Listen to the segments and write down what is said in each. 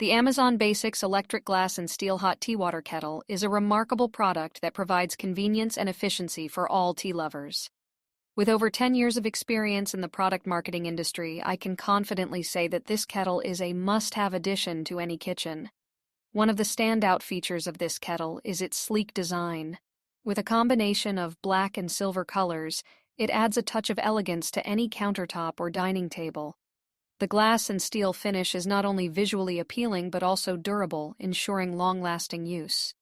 The Amazon Basics electric glass and steel hot tea water kettle is a remarkable product that provides convenience and efficiency for all tea lovers. With over 10 years of experience in the product marketing industry, I can confidently say that this kettle is a must-have addition to any kitchen. One of the standout features of this kettle is its sleek design. With a combination of black and silver colors, it adds a touch of elegance to any countertop or dining table. The glass and steel finish is not only visually appealing but also durable, ensuring long-lasting use.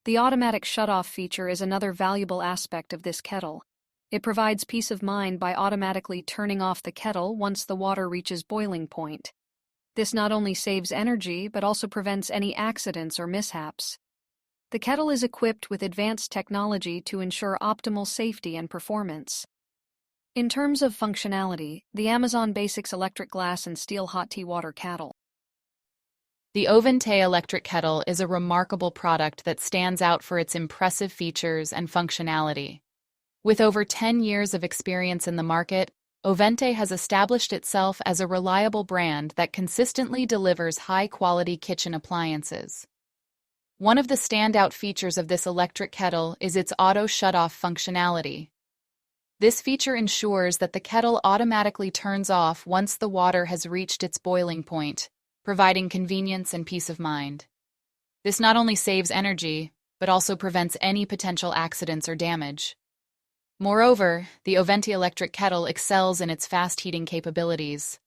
The automatic shut-off feature is another valuable aspect of this kettle. It provides peace of mind by automatically turning off the kettle once the water reaches boiling point. This not only saves energy but also prevents any accidents or mishaps. The kettle is equipped with advanced technology to ensure optimal safety and performance. In terms of functionality, the Amazon Basics electric glass and steel hot tea water kettle. The Ovente electric kettle is a remarkable product that stands out for its impressive features and functionality. With over 10 years of experience in the market, Ovente has established itself as a reliable brand that consistently delivers high-quality kitchen appliances. One of the standout features of this electric kettle is its auto shut-off functionality. This feature ensures that the kettle automatically turns off once the water has reached its boiling point, providing convenience and peace of mind. This not only saves energy, but also prevents any potential accidents or damage. Moreover, the Ovente electric kettle excels in its fast heating capabilities.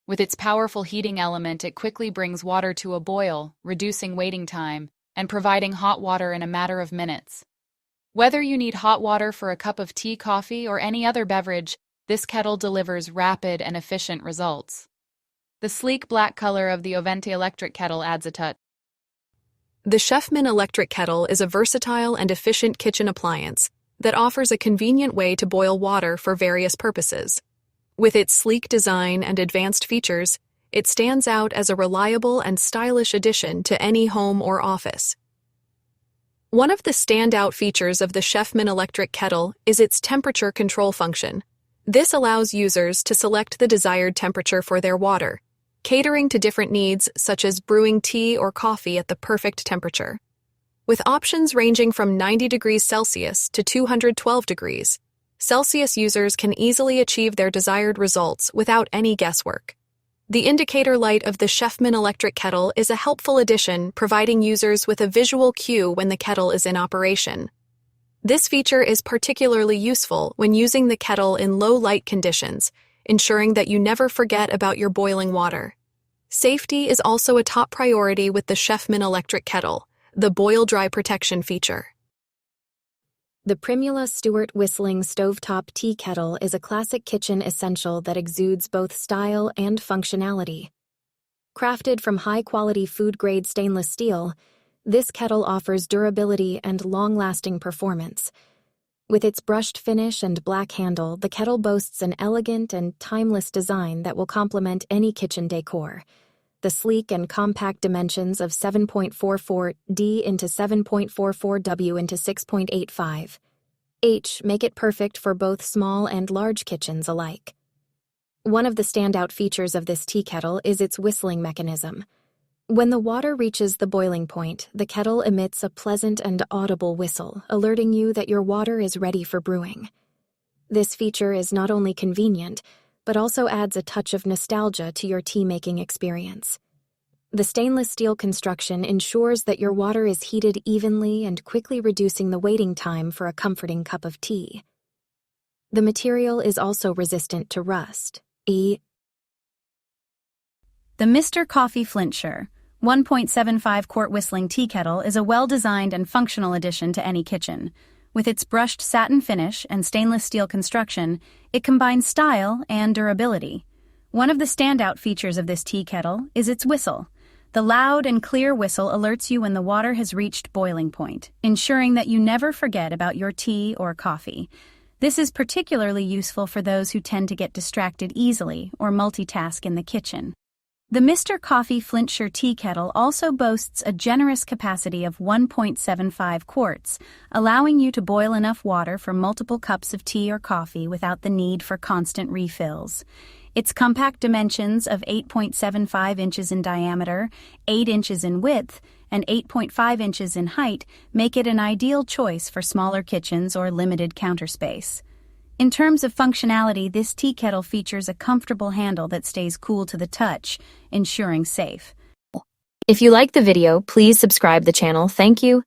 With its powerful heating element, it quickly brings water to a boil, reducing waiting time, and providing hot water in a matter of minutes. Whether you need hot water for a cup of tea, coffee, or any other beverage, this kettle delivers rapid and efficient results. The sleek black color of the Ovente electric kettle adds a touch. The Chefman electric kettle is a versatile and efficient kitchen appliance that offers a convenient way to boil water for various purposes. With its sleek design and advanced features, it stands out as a reliable and stylish addition to any home or office. One of the standout features of the Chefman electric kettle is its temperature control function. This allows users to select the desired temperature for their water, catering to different needs such as brewing tea or coffee at the perfect temperature. With options ranging from 90 degrees Celsius to 212 degrees Celsius, users can easily achieve their desired results without any guesswork. The indicator light of the Chefman electric kettle is a helpful addition, providing users with a visual cue when the kettle is in operation. This feature is particularly useful when using the kettle in low light conditions, ensuring that you never forget about your boiling water. Safety is also a top priority with the Chefman electric kettle, the boil dry protection feature. The Primula Stewart Whistling Stovetop Tea Kettle is a classic kitchen essential that exudes both style and functionality. Crafted from high-quality food-grade stainless steel, this kettle offers durability and long-lasting performance. With its brushed finish and black handle, the kettle boasts an elegant and timeless design that will complement any kitchen decor. The sleek and compact dimensions of 7.44 D into 7.44 W into 6.85 H make it perfect for both small and large kitchens alike. One of the standout features of this tea kettle is its whistling mechanism. When the water reaches the boiling point, the kettle emits a pleasant and audible whistle, alerting you that your water is ready for brewing. This feature is not only convenient, but also adds a touch of nostalgia to your tea-making experience. The stainless steel construction ensures that your water is heated evenly and quickly reducing the waiting time for a comforting cup of tea. The material is also resistant to rust. The Mr. Coffee Flintsure 1.75 quart whistling tea kettle is a well-designed and functional addition to any kitchen. With its brushed satin finish and stainless steel construction, it combines style and durability. One of the standout features of this tea kettle is its whistle. The loud and clear whistle alerts you when the water has reached boiling point, ensuring that you never forget about your tea or coffee. This is particularly useful for those who tend to get distracted easily or multitask in the kitchen. The Mr. Coffee Flintsure tea kettle also boasts a generous capacity of 1.75 quarts, allowing you to boil enough water for multiple cups of tea or coffee without the need for constant refills. Its compact dimensions of 8.75 inches in diameter, 8 inches in width, and 8.5 inches in height make it an ideal choice for smaller kitchens or limited counter space. In terms of functionality, this tea kettle features a comfortable handle that stays cool to the touch, ensuring safe. If you liked the video, please subscribe the channel. Thank you.